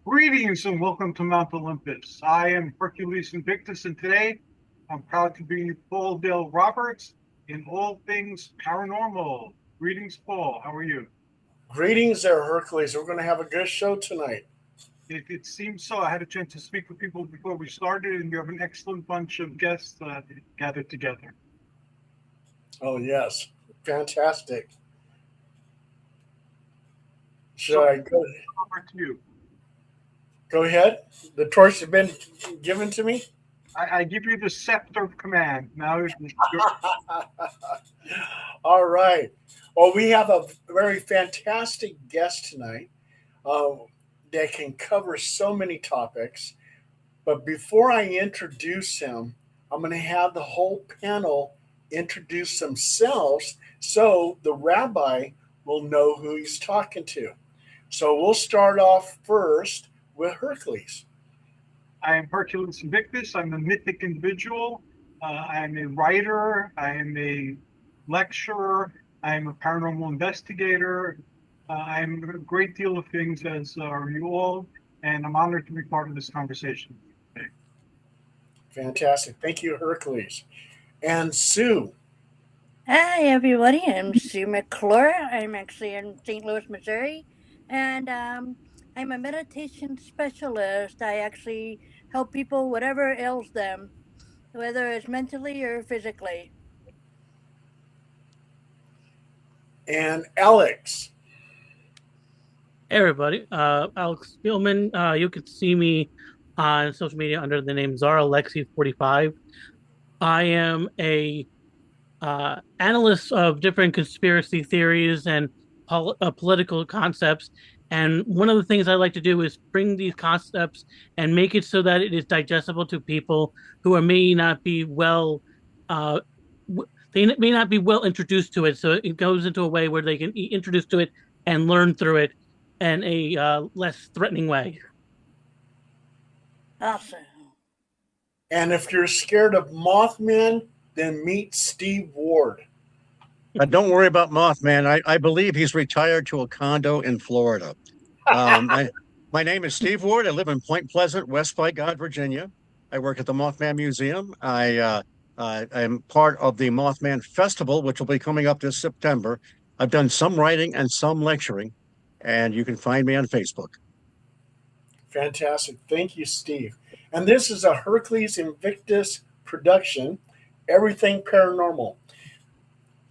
Greetings and welcome to Mount Olympus. I am Hercules Invictus, and today I'm proud to be Paul Dale Roberts in all things paranormal. Greetings, Paul. How are you? Greetings there, Hercules. We're going to have a good show tonight. It seems so. I had a chance to speak with people before we started, and you have an excellent bunch of guests gathered together. Oh, yes. Fantastic. Should So, I over to you. go ahead? The torch has been given to me. I give you the scepter of command. Now it's your. All right. Well, we have a very fantastic guest tonight uh, that can cover so many topics. But before I introduce him, I'm going to have the whole panel introduce themselves so the rabbi will know who he's talking to. So we'll start off first with Hercules. I am Hercules Invictus. I'm a mythic individual. I'm a writer. I am a lecturer. I am a paranormal investigator. I'm a great deal of things, as are you all, and I'm honored to be part of this conversation today. Fantastic. Thank you, Hercules. And Sue. Hi, everybody. I'm Sue McClure. I'm actually in St. Louis, Missouri, and I'm a meditation specialist. I actually help people, whatever ails them, whether it's mentally or physically. And Alex. Hey everybody, Alex Spielman. You can see me on social media under the name Zara Lexi45. I am a analyst of different conspiracy theories and political concepts. And one of the things I like to do is bring these concepts and make it so that it is digestible to people who may not be uh, they may not be well introduced to it. So it goes into a way where they can be introduced to it and learn through it in a less threatening way. Awesome. And if you're scared of Mothman, then meet Steve Ward. Don't worry about Mothman. I believe he's retired to a condo in Florida. My name is Steve Ward. I live in Point Pleasant, West by God, Virginia. I work at the Mothman Museum. I'm part of the Mothman Festival, which will be coming up this September. I've done some writing and some lecturing, and you can find me on Facebook. Fantastic. Thank you, Steve. And this is a Hercules Invictus production, Everything Paranormal.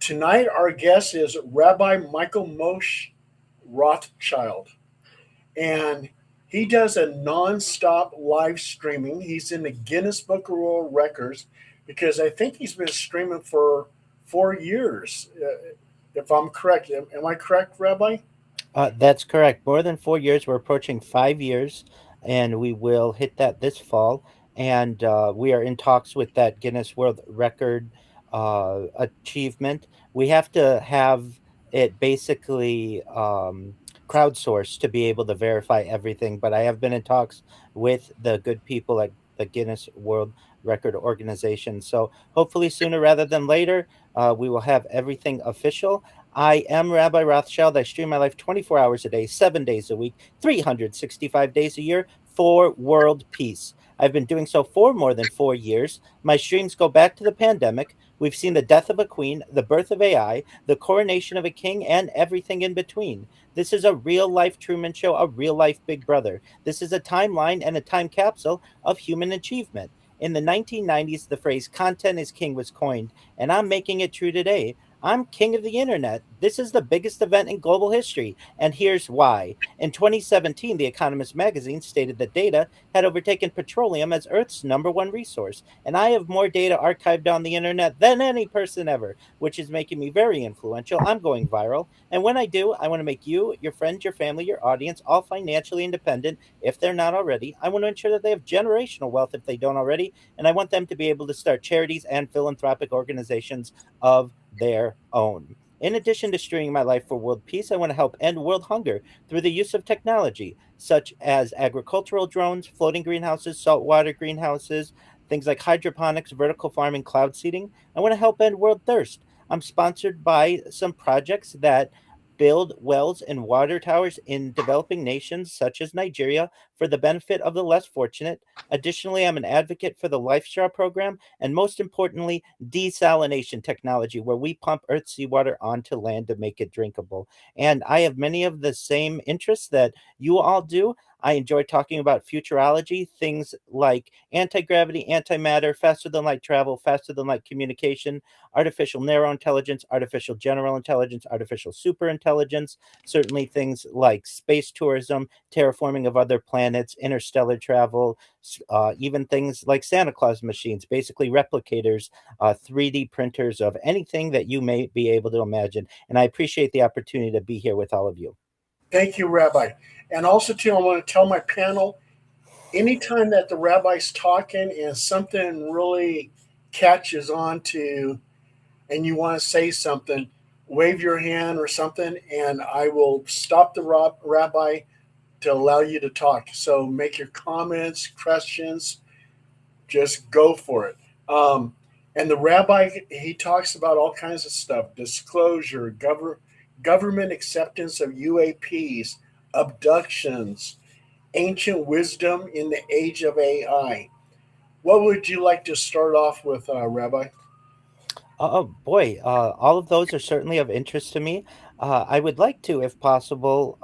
Tonight, our guest is Rabbi Michael Moshe Rothchild. And he does a non-stop live streaming. He's in the Guinness Book of World Records because I think he's been streaming for 4 years, if I'm correct. Am I correct, Rabbi? That's correct. More than 4 years. We're approaching 5 years, and we will hit that this fall. And we are in talks with that Guinness World Record achievement. We have to have it basically crowdsourced to be able to verify everything. But I have been in talks with the good people at the Guinness World Record organization. So hopefully sooner rather than later, we will have everything official. I am Rabbi Rothschild. I stream my life 24 hours a day, 7 days a week, 365 days a year for world peace. I've been doing so for more than 4 years. My streams go back to the pandemic. We've seen the death of a queen, the birth of AI, the coronation of a king, and everything in between. This is a real life Truman Show, a real life Big Brother. This is a timeline and a time capsule of human achievement. In the 1990s, the phrase content is king was coined, and I'm making it true today. I'm king of the internet. This is the biggest event in global history, and here's why. In 2017, The Economist magazine stated that data had overtaken petroleum as Earth's #1 resource, and I have more data archived on the internet than any person ever, which is making me very influential. I'm going viral, and when I do, I want to make you, your friends, your family, your audience all financially independent if they're not already. I want to ensure that they have generational wealth if they don't already, and I want them to be able to start charities and philanthropic organizations of their own. In addition to streaming my life for world peace, I want to help end world hunger through the use of technology, such as agricultural drones, floating greenhouses, saltwater greenhouses, things like hydroponics, vertical farming, cloud seeding. I want to help end world thirst. I'm sponsored by some projects that build wells and water towers in developing nations such as Nigeria for the benefit of the less fortunate. Additionally, I'm an advocate for the Life Straw program and, most importantly, desalination technology, where we pump earth seawater onto land to make it drinkable. And I have many of the same interests that you all do. I enjoy talking about futurology, things like anti gravity, antimatter, faster than light travel, faster than light communication, artificial narrow intelligence, artificial general intelligence, artificial super intelligence, certainly things like space tourism, terraforming of other planets, interstellar travel, even things like Santa Claus machines, basically replicators, 3D printers of anything that you may be able to imagine. And I appreciate the opportunity to be here with all of you. Thank you, Rabbi. And also, too, I want to tell my panel anytime that the rabbi's talking and something really catches on to and you want to say something, wave your hand or something, and I will stop the rabbi to allow you to talk. So make your comments, questions, just go for it. And the rabbi, he talks about all kinds of stuff: disclosure, government acceptance of UAPs, abductions, ancient wisdom in the age of AI. What would you like to start off with, Rabbi? Oh boy, all of those are certainly of interest to me. I would like to, if possible,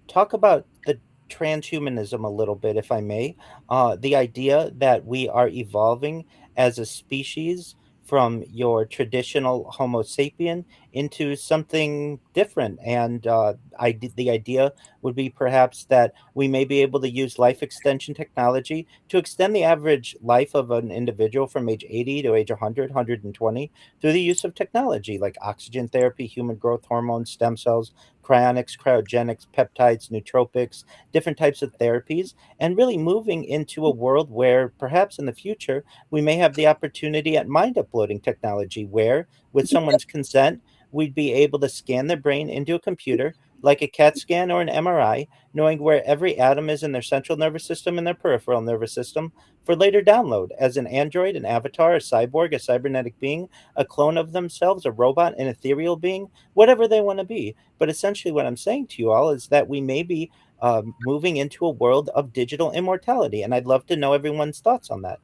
talk about the transhumanism a little bit, if I may. The idea that we are evolving as a species from your traditional Homo sapien into something different. And the idea would be perhaps that we may be able to use life extension technology to extend the average life of an individual from age 80 to age 100, through the use of technology like oxygen therapy, human growth hormones, stem cells, cryonics, cryogenics, peptides, nootropics, different types of therapies, and really moving into a world where perhaps in the future we may have the opportunity at mind uploading technology where, with someone's consent, we'd be able to scan their brain into a computer like a CAT scan or an MRI, knowing where every atom is in their central nervous system and their peripheral nervous system for later download as an android, an avatar, a cyborg, a cybernetic being, a clone of themselves, a robot, an ethereal being, whatever they want to be. But essentially, what I'm saying to you all is that we may be moving into a world of digital immortality. And I'd love to know everyone's thoughts on that.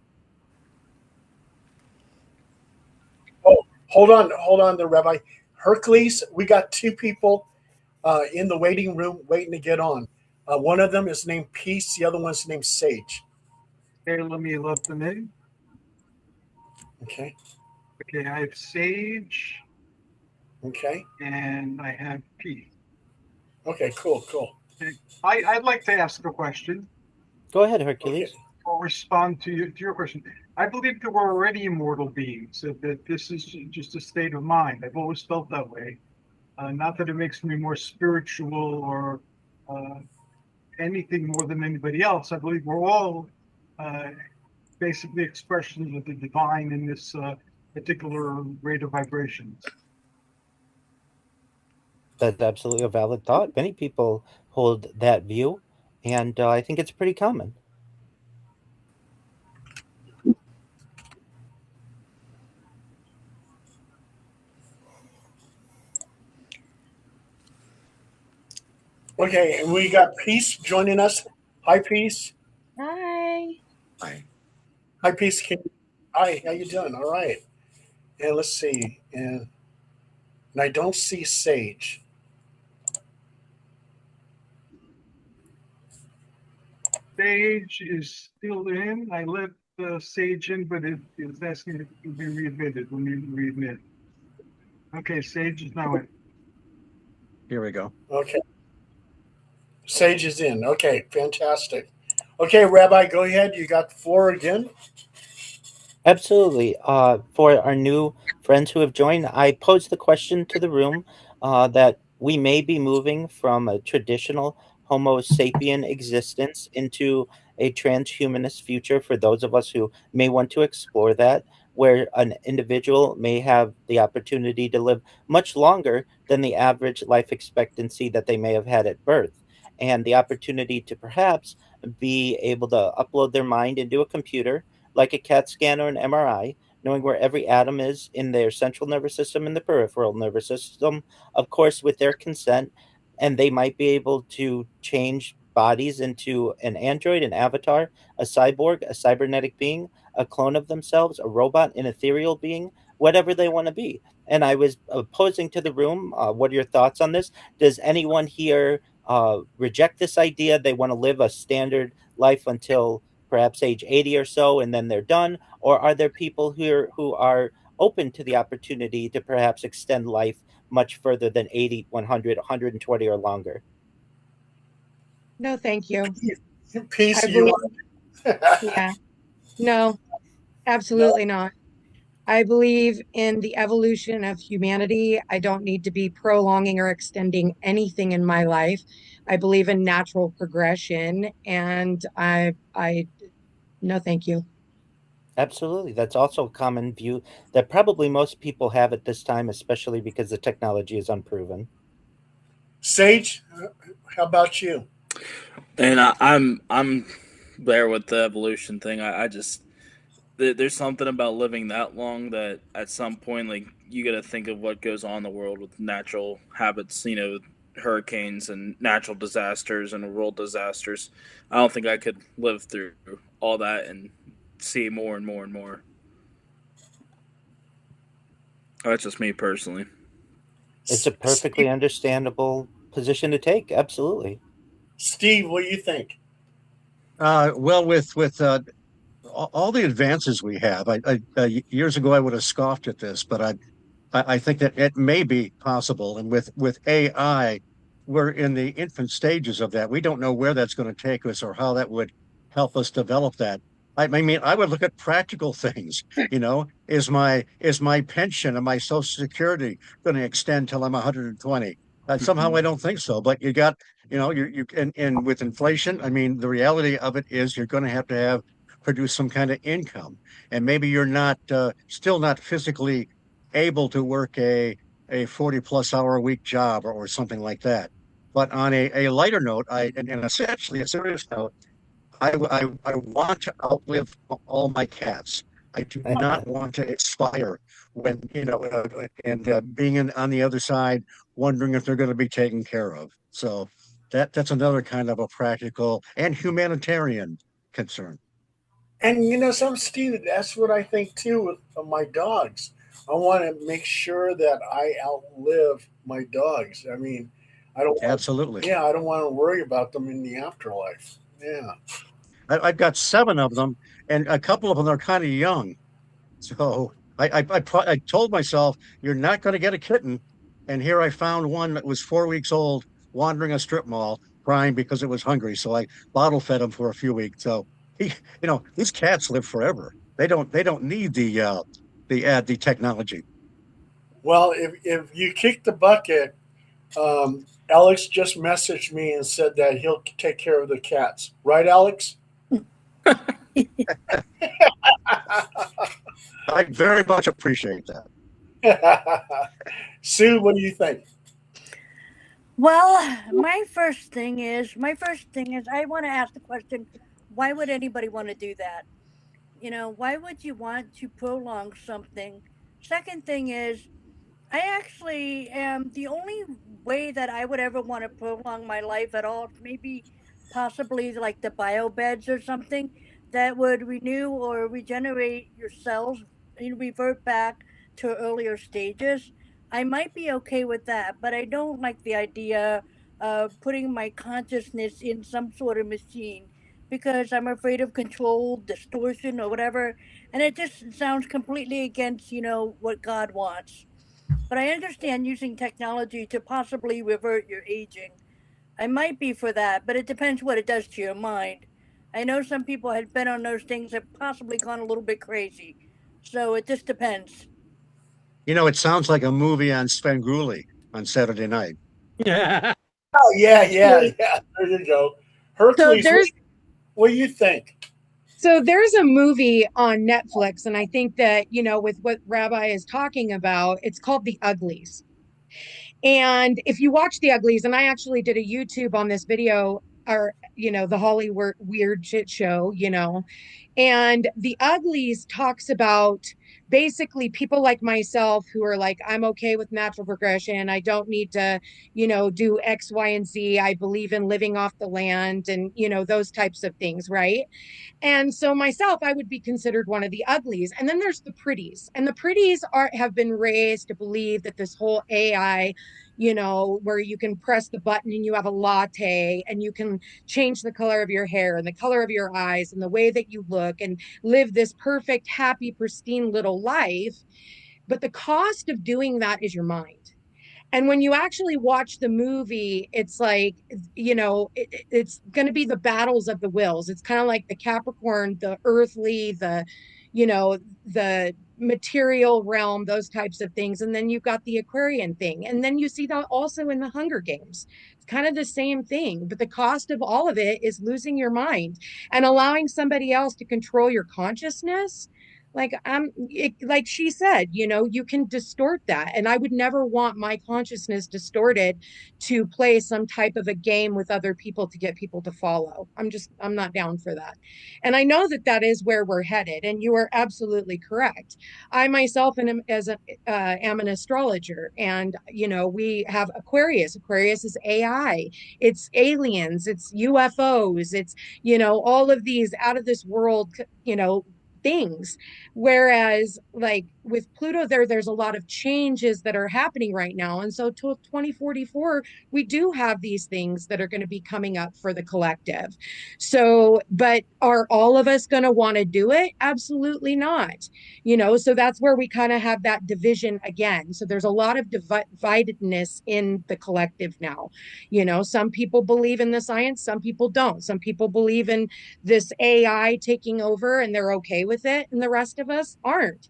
Oh, hold on, the Rabbi. Hercules, we got two people in the waiting room waiting to get on. One of them is named Peace, the other one's named Sage. Okay, let me look them in. Okay. Okay, I have Sage Okay. and I have Pete. Okay, cool. Okay. I'd like to ask a question. Go ahead, Okay. Hercules. I'll respond to your question. I believe that we're already immortal beings, that this is just a state of mind. I've always felt that way. Not that it makes me more spiritual or uh, anything more than anybody else. I believe we're all uh, basically expressions of the divine in this particular rate of vibrations. That's absolutely a valid thought. Many people hold that view, and I think it's pretty common. Okay, and we got Peace joining us. Hi, Peace. Hi. Hi, Peace. Hi, how you doing? All right. And let's see. And I don't see Sage. Sage is still in. I let Sage in, but it is asking to be readmitted. Let me readmit. Okay, Sage is now in. Here we go. Okay. Sage is in. Okay, fantastic. Okay, Rabbi, go ahead. You got the floor again. Absolutely. For our new friends who have joined, I posed the question to the room that we may be moving from a traditional Homo sapien existence into a transhumanist future for those of us who may want to explore that, where an individual may have the opportunity to live much longer than the average life expectancy that they may have had at birth, and the opportunity to perhaps be able to upload their mind into a computer like a CAT scan or an MRI, knowing where every atom is in their central nervous system and the peripheral nervous system, of course, with their consent. And they might be able to change bodies into an android, an avatar, a cyborg, a cybernetic being, a clone of themselves, a robot, an ethereal being, whatever they want to be. And I was posing to the room, what are your thoughts on this? Does anyone here reject this idea? They want to live a standard life until perhaps age 80 or so, and then they're done? Or are there people here who are open to the opportunity to perhaps extend life much further than 80, 100, 120 or longer? No, thank you. Peace, I you believe, want? yeah, no, No. absolutely not. I believe in the evolution of humanity. I don't need to be prolonging or extending anything in my life. I believe in natural progression, and no, thank you. Absolutely. That's also a common view that probably most people have at this time, especially because the technology is unproven. Sage, how about you? And I'm there with the evolution thing. I just there's something about living that long that at some point, like, you got to think of what goes on in the world with natural habits, hurricanes and natural disasters and world disasters. I don't think I could live through all that and see more and more and more. That's just me personally. It's a perfectly understandable position to take. Absolutely. Steve, what do you think? Well, with all the advances we have, years ago I would have scoffed at this, but I think that it may be possible. And with AI, we're in the infant stages of that. We don't know where that's going to take us or how that would help us develop that. I mean, I would look at practical things. Is my pension and my Social Security going to extend till I'm 120? Somehow I don't think so. But you got, and with inflation, I mean, the reality of it is you're going to have produce some kind of income, and maybe you're not still not physically able to work a 40 plus hour a week job or something like that. But on a lighter note, and essentially a serious note, I want to outlive all my cats. I do not want to expire when, and being on the other side, wondering if they're going to be taken care of. So that's another kind of a practical and humanitarian concern. And some Steve, that's what I think too with my dogs. I want to make sure that I outlive my dogs. I mean, I don't. Absolutely. Yeah, I don't want to worry about them in the afterlife. Yeah. I've got 7 of them, and a couple of them are kind of young. So I told myself, you're not going to get a kitten. And here I found one that was 4 weeks old, wandering a strip mall, crying because it was hungry. So I bottle fed him for a few weeks. So these cats live forever. They don't need the technology. Well, if you kick the bucket, Alex just messaged me and said that he'll take care of the cats. Right, Alex? I very much appreciate that. Sue, what do you think? Well, my first thing is I want to ask the question, why would anybody want to do that? Why would you want to prolong something? Second thing is, I actually am the only way that I would ever want to prolong my life at all, maybe possibly like the biobeds or something that would renew or regenerate your cells and revert back to earlier stages. I might be okay with that, but I don't like the idea of putting my consciousness in some sort of machine because I'm afraid of control, distortion, or whatever. And it just sounds completely against, what God wants. But I understand using technology to possibly revert your aging. I might be for that, but it depends what it does to your mind. I know some people had been on those things have possibly gone a little bit crazy. So it just depends. It sounds like a movie on Svengoolie on Saturday night. Yeah. Oh, yeah. There you go. So Hercules, there's what do you think? so there's a movie on Netflix, and I think that, with what Rabbi is talking about, it's called The Uglies. And if you watch The Uglies, and I actually did a YouTube on this video or the Hollywood weird shit show, and the Uglies talks about basically people like myself who are like, I'm okay with natural progression. I don't need to, do X, Y, and Z. I believe in living off the land and, those types of things, right? And so myself, I would be considered one of the uglies. And then there's the pretties. And the pretties have been raised to believe that this whole AI, where you can press the button and you have a latte and you can change the color of your hair and the color of your eyes and the way that you look and live this perfect, happy, pristine little life. But the cost of doing that is your mind. And when you actually watch the movie, it's like, it's going to be the battles of the wills. It's kind of like the Capricorn, the earthly, the material realm, those types of things. And then you've got the Aquarian thing. And then you see that also in the Hunger Games. It's kind of the same thing. But the cost of all of it is losing your mind and allowing somebody else to control your consciousness. Like she said, you can distort that, and I would never want my consciousness distorted to play some type of a game with other people to get people to follow. I'm not down for that. And I know that that is where we're headed, and you are absolutely correct. I myself am an astrologer, and we have Aquarius is AI, it's aliens, it's UFOs, it's all of these out of this world things. Whereas like with Pluto there's a lot of changes that are happening right now, and so till 2044 we do have these things that are going to be coming up for the collective. So but are all of us going to want to do it? Absolutely not. So that's where we kind of have that division again. So there's a lot of dividedness in the collective now. Some people believe in the science, some people don't. Some people believe in this AI taking over and they're okay with it, and the rest of us aren't.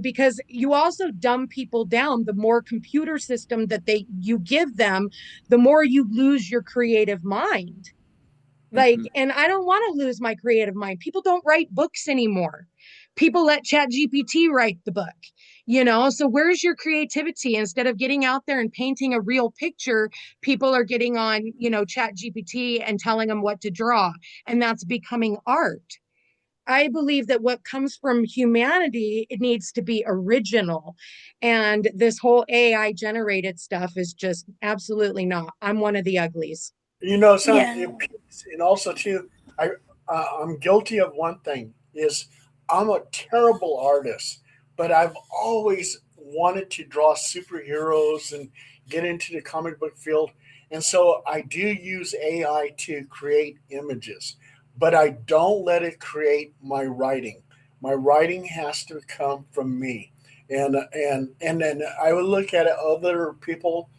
Because you also dumb people down. The more computer system that you give them, the more you lose your creative mind. And I don't want to lose my creative mind. People don't write books anymore. People let Chat GPT write the book. So where's your creativity? Instead of getting out there and painting a real picture, people are getting on Chat GPT and telling them what to draw, and that's becoming art. I believe that what comes from humanity, it needs to be original. And this whole AI generated stuff is just absolutely not. I'm one of the uglies. And also too, I'm guilty of one thing is I'm a terrible artist, but I've always wanted to draw superheroes and get into the comic book field. And so I do use AI to create images, but I don't let it create my writing. My writing has to come from me. And then I would look at other people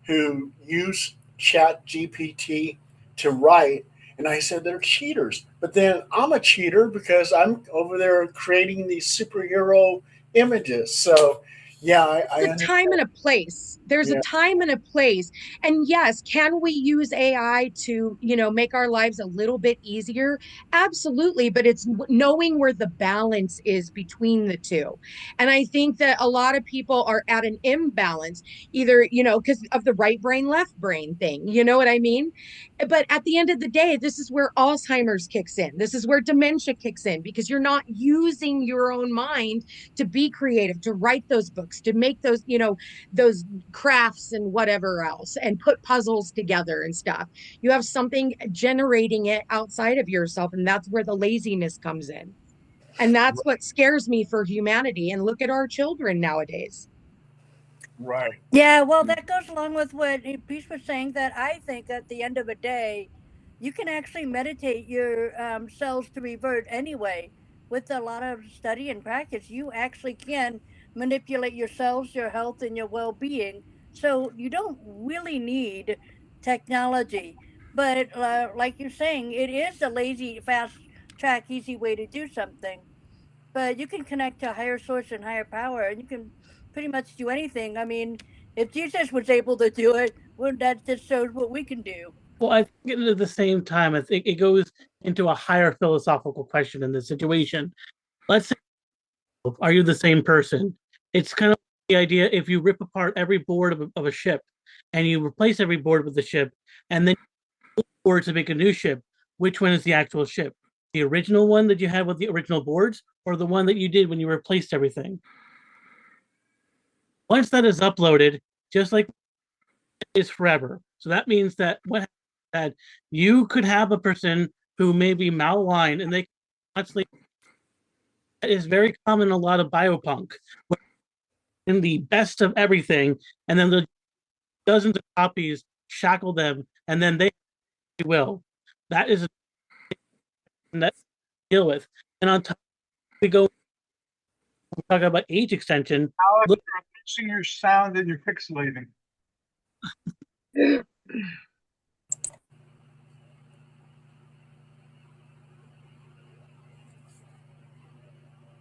who use Chat GPT to write, and I said they're cheaters. But then I'm a cheater because I'm over there creating these superhero images. So yeah, I a time and a place. There's a time and a place. And yes, can we use AI to, make our lives a little bit easier? Absolutely. But it's knowing where the balance is between the two. And I think that a lot of people are at an imbalance, either, because of the right brain, left brain thing. You know what I mean? But at the end of the day, this is where Alzheimer's kicks in. This is where dementia kicks in, because you're not using your own mind to be creative, to write those books, to make those, those crafts and whatever else, and put puzzles together and stuff. You have something generating it outside of yourself, and that's where the laziness comes in. And that's what scares me for humanity. And look at our children nowadays. Right. Yeah, well, that goes along with what Peace was saying. That I think at the end of the day, you can actually meditate your cells to revert anyway. With a lot of study and practice, you actually can manipulate your cells, your health, and your well being. So you don't really need technology. But like you're saying, it is a lazy, fast track, easy way to do something. But you can connect to a higher source and higher power, and you can pretty much do anything. I mean, if Jesus was able to do it, well, that just shows what we can do. Well, I think at the same time, I think it goes into a higher philosophical question in this situation. Let's say, are you the same person? It's kind of the idea if you rip apart every board of a ship and you replace every board with the ship, and then or to make a new ship, which one is the actual ship? The original one that you had with the original boards, or the one that you did when you replaced everything? Once that is uploaded, just like it is forever. So that means that that you could have a person who may be malaligned and they constantly, that is very common in a lot of biopunk, in the best of everything, and then the dozens of copies shackle them, and then they will. That is a thing that we deal with. And on top, we talk about age extension. Alex, Look, you're mixing your sound and you're pixelating.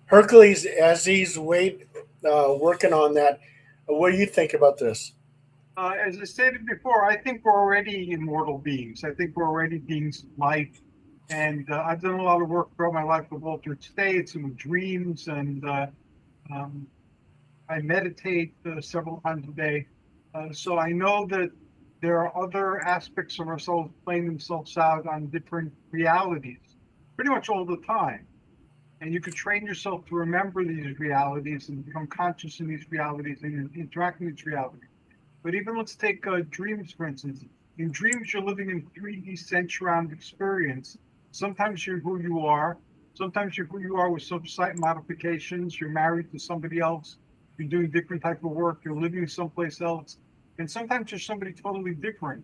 Hercules, as he's working on that, what do you think about this? As I stated before, I think we're already immortal beings. I think we're already beings of light. And I've done a lot of work throughout my life with altered states and with dreams. And um, I meditate several times a day. So I know that there are other aspects of ourselves playing themselves out on different realities pretty much all the time. And you could train yourself to remember these realities and become conscious in these realities and interact in these realities. But even let's take dreams, for instance. In dreams, you're living in 3D sense round experience. Sometimes you're who you are. Sometimes you're who you are with some slight modifications. You're married to somebody else. You're doing different type of work. You're living someplace else. And sometimes you're somebody totally different.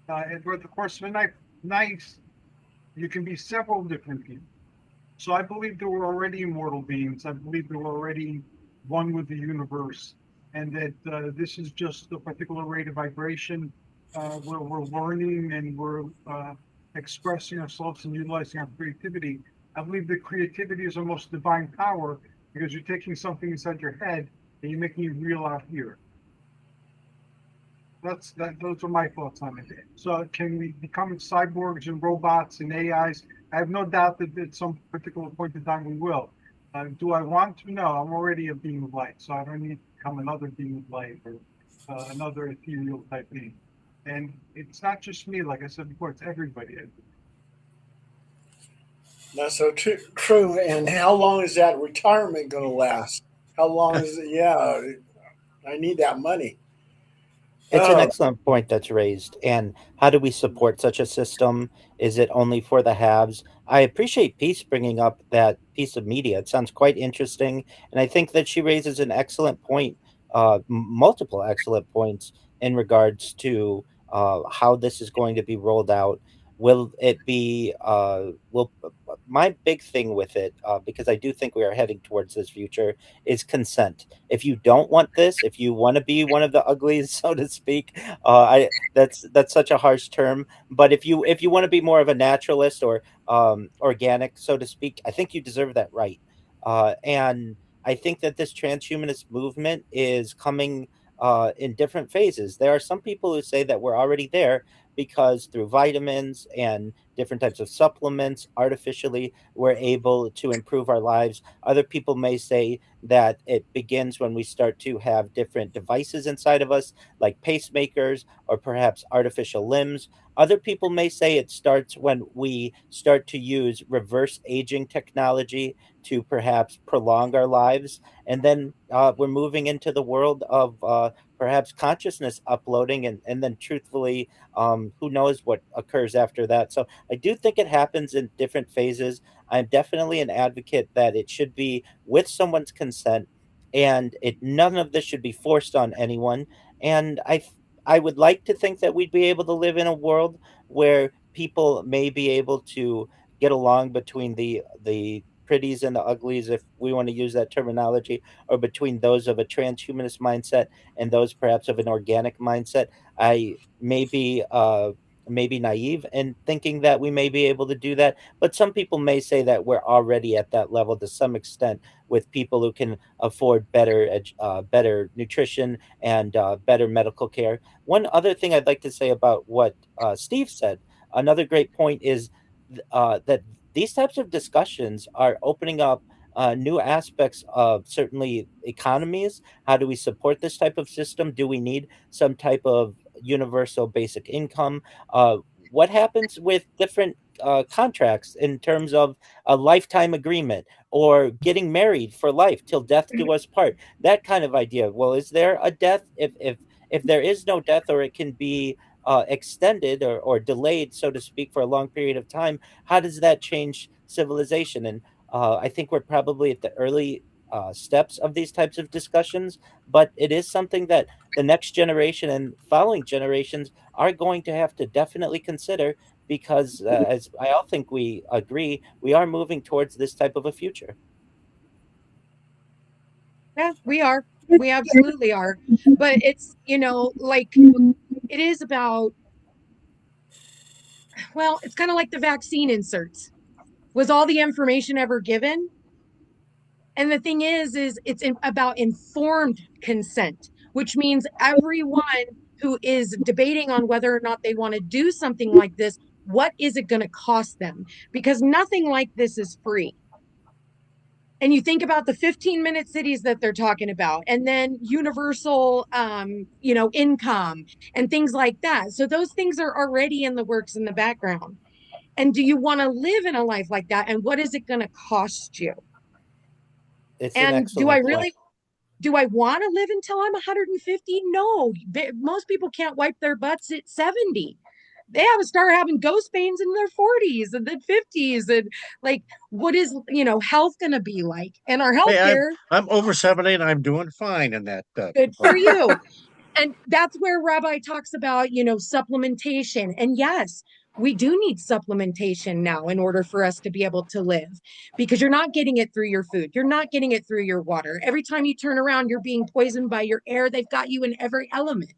And throughout the course of a night, you can be several different people. So I believe that we're already immortal beings. I believe that we're already one with the universe, and that this is just a particular rate of vibration where we're learning and we're expressing ourselves and utilizing our creativity. I believe that creativity is our most divine power because you're taking something inside your head and you're making it real out here. Those are my thoughts on it. So can we become cyborgs and robots and AIs? I have no doubt that at some particular point in time we will. Do I want to? No, I'm already a being of light, so I don't need to become another being of light or another ethereal type being. And it's not just me, like I said before, it's everybody. That's so true. And how long is that retirement going to last? How long is it? Yeah, I need that money. It's an excellent point that's raised. And how do we support such a system? Is it only for the haves? I appreciate Peace bringing up that piece of media. It sounds quite interesting. And I think that she raises an excellent point, multiple excellent points in regards to how this is going to be rolled out. Will it be, will my big thing with it, because I do think we are heading towards this future, is consent. If you don't want this, if you want to be one of the uglies, so to speak, I that's such a harsh term. But if you want to be more of a naturalist or organic, so to speak, I think you deserve that right. And I think that this transhumanist movement is coming in different phases. There are some people who say that we're already there because through vitamins and different types of supplements, artificially, we're able to improve our lives. Other people may say that it begins when we start to have different devices inside of us, like pacemakers or perhaps artificial limbs. Other people may say it starts when we start to use reverse aging technology to perhaps prolong our lives. And then we're moving into the world of perhaps consciousness uploading, and then truthfully, who knows what occurs after that. So I do think it happens in different phases. I'm definitely an advocate that it should be with someone's consent, and it none of this should be forced on anyone. And I would like to think that we'd be able to live in a world where people may be able to get along between the pretties and the uglies, if we want to use that terminology, or between those of a transhumanist mindset and those perhaps of an organic mindset. I may be maybe naive in thinking that we may be able to do that, but some people may say that we're already at that level to some extent, with people who can afford better nutrition and better medical care. One other thing I'd like to say about what Steve said, another great point is that these types of discussions are opening up new aspects of certainly economies. How do we support this type of system? Do we need some type of universal basic income? what happens with different contracts in terms of a lifetime agreement or getting married for life till death do us part? That kind of idea. Well, is there a death? If there is no death, or it can be extended or delayed, so to speak, for a long period of time, how does that change civilization? And I think we're probably at the early steps of these types of discussions, but it is something that the next generation and following generations are going to have to definitely consider, because as I all think we agree, we are moving towards this type of a future. Yeah, we are. We absolutely are. But it's, like it is about, well, it's kind of like the vaccine inserts. Was all the information ever given? And the thing is it's about informed consent, which means everyone who is debating on whether or not they want to do something like this, what is it going to cost them? Because nothing like this is free. And you think about the 15-minute cities that they're talking about, and then universal income and things like that. So those things are already in the works in the background. And do you want to live in a life like that? And what is it going to cost you? It's an And do I excellent point. really do I want to live until I'm 150? No. Most people can't wipe their butts at 70. They have to start having ghost pains in their 40s and then 50s. And like, what is, health going to be like? And our Hey, healthcare, I'm over 70 and I'm doing fine in that good for component. you. And that's where Rabbi talks about, supplementation. And yes, we do need supplementation now in order for us to be able to live, because you're not getting it through your food. You're not getting it through your water. Every time you turn around, you're being poisoned by your air. They've got you in every element.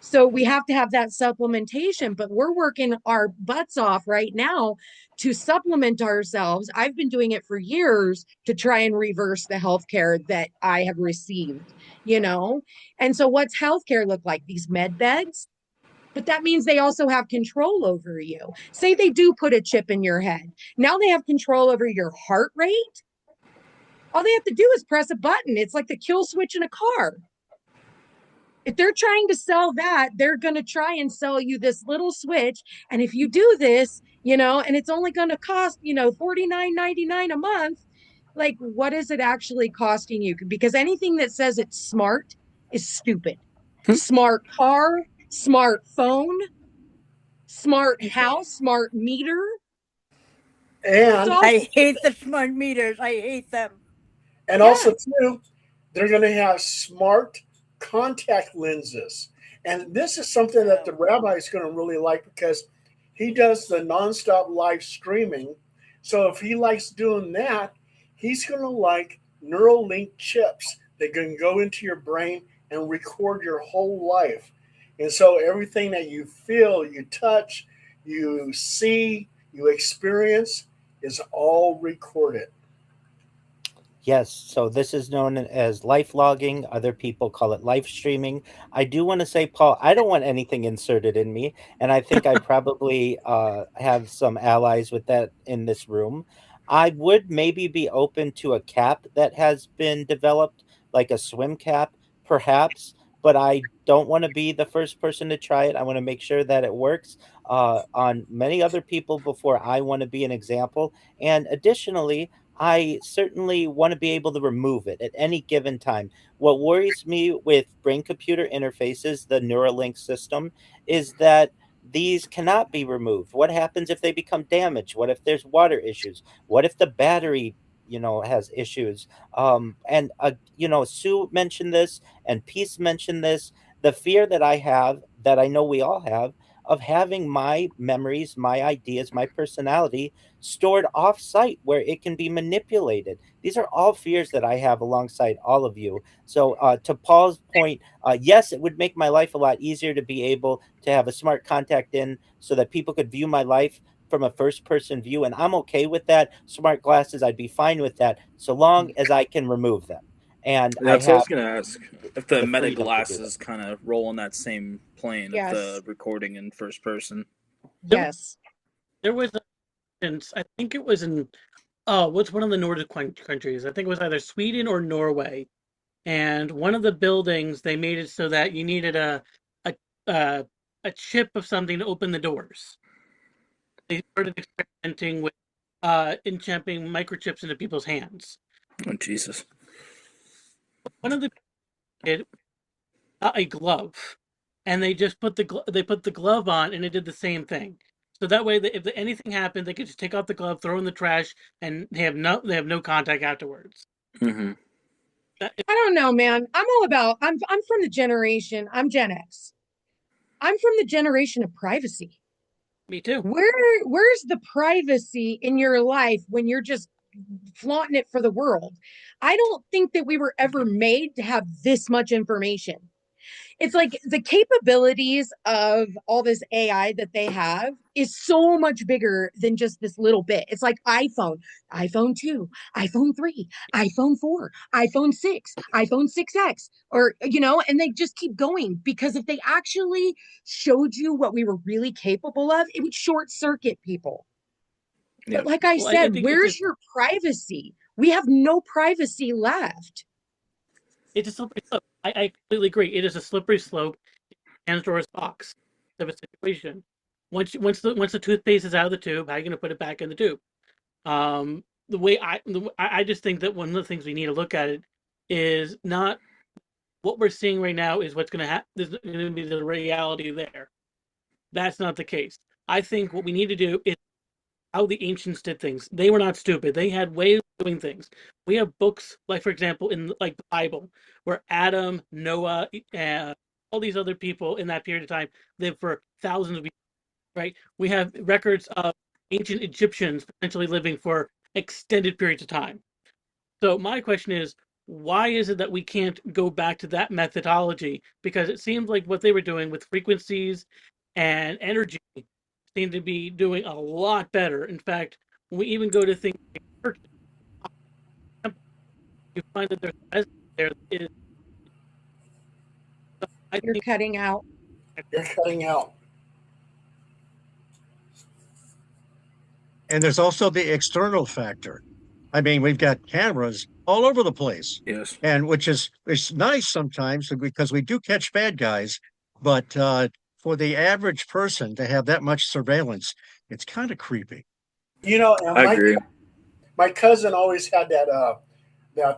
So we have to have that supplementation, but we're working our butts off right now to supplement ourselves. I've been doing it for years to try and reverse the healthcare that I have received, you know? And so what's healthcare look like? These med beds? But that means they also have control over you. Say they do put a chip in your head. Now they have control over your heart rate. All they have to do is press a button. It's like the kill switch in a car. If they're trying to sell that, they're going to try and sell you this little switch. And if you do this, and it's only going to cost, $49.99 a month, like, what is it actually costing you? Because anything that says it's smart is stupid. Smart car, smart phone, smart house, smart meter. And I hate the smart meters. I hate them. also too, they're going to have smart contact lenses. And this is something that the rabbi is going to really like, because he does the nonstop live streaming. So if he likes doing that, he's going to like Neuralink chips that can go into your brain and record your whole life. And so everything that you feel, you touch, you see, you experience is all recorded. Yes, so this is known as life logging. Other people call it live streaming. I do want to say, Paul, I don't want anything inserted in me, and I think I probably have some allies with that in this room. I would maybe be open to a cap that has been developed, like a swim cap, perhaps, but I don't want to be the first person to try it. I want to make sure that it works on many other people before I want to be an example. And additionally, I certainly want to be able to remove it at any given time. What worries me with brain computer interfaces, the Neuralink system, is that these cannot be removed. What happens if they become damaged? What if there's water issues? What if the battery, has issues? Sue mentioned this and Peace mentioned this. The fear that I have, that I know we all have, of having my memories, my ideas, my personality stored off site where it can be manipulated. These are all fears that I have alongside all of you. So, to Paul's point, yes, it would make my life a lot easier to be able to have a smart contact in so that people could view my life from a first person view. And I'm okay with that. Smart glasses, I'd be fine with that so long as I can remove them. And I That's what I have was gonna ask. If the the meta freedom to do that. glasses kind of roll in that same plane of Yes. the recording in first person. Yes. There was a instance, I think it was in what's one of the Nordic countries? I think it was either Sweden or Norway. And one of the buildings, they made it so that you needed a a chip of something to open the doors. they started experimenting with enchamping microchips into people's hands. Oh, Jesus. One of the did a glove, and they just put the glove on, and it did the same thing. So that way, if anything happened, they could just take off the glove, throw it in the trash, and they have no contact afterwards. Mm-hmm. I don't know, man. I'm from the generation. I'm Gen X. I'm from the generation of privacy. Me too. Where's the privacy in your life when you're just flaunting it for the world? I don't think that we were ever made to have this much information. It's like the capabilities of all this AI that they have is so much bigger than just this little bit. It's like iPhone 2, iPhone 3, iPhone 4, iPhone 6, iPhone 6X, or, and they just keep going because if they actually showed you what we were really capable of, it would short circuit people. Yep. But like I Well, said, think where's your privacy? We have no privacy left. it's a slippery slope. I completely agree. It is a slippery slope. Pandora's box type of situation. Once the toothpaste is out of the tube, how are you going to put it back in the tube? I just think that one of the things we need to look at it is not what we're seeing right now is what's going to happen. There's going to be the reality there. That's not the case. I think what we need to do is how the ancients did things. They were not stupid. They had ways of doing things. We have books, like for example, in like the Bible, where Adam, Noah, all these other people in that period of time lived for thousands of years. Right? We have records of ancient Egyptians potentially living for extended periods of time. So my question is, why is it that we can't go back to that methodology? Because it seems like what they were doing with frequencies and energy seem to be doing a lot better. In fact, when we even go to things like Hercules, you find that there is. You're cutting out. You're cutting out. And there's also the external factor. I mean, we've got cameras all over the place. Yes. And which is it's nice sometimes because we do catch bad guys, but for the average person to have that much surveillance, it's kind of creepy. And I agree. My cousin always had that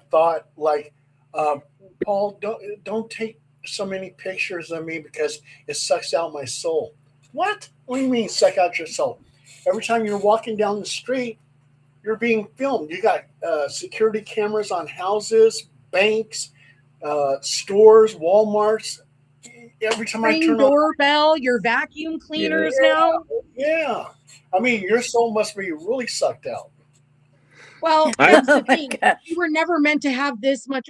thought, like, Paul, don't take so many pictures of me because it sucks out my soul. What? What do you mean suck out your soul? Every time you're walking down the street, you're being filmed. You got security cameras on houses, banks, stores, Walmarts. Every time I turn doorbell, your vacuum cleaners now. Yeah. I mean, your soul must be really sucked out. Well, here's the thing. You were never meant to have this much.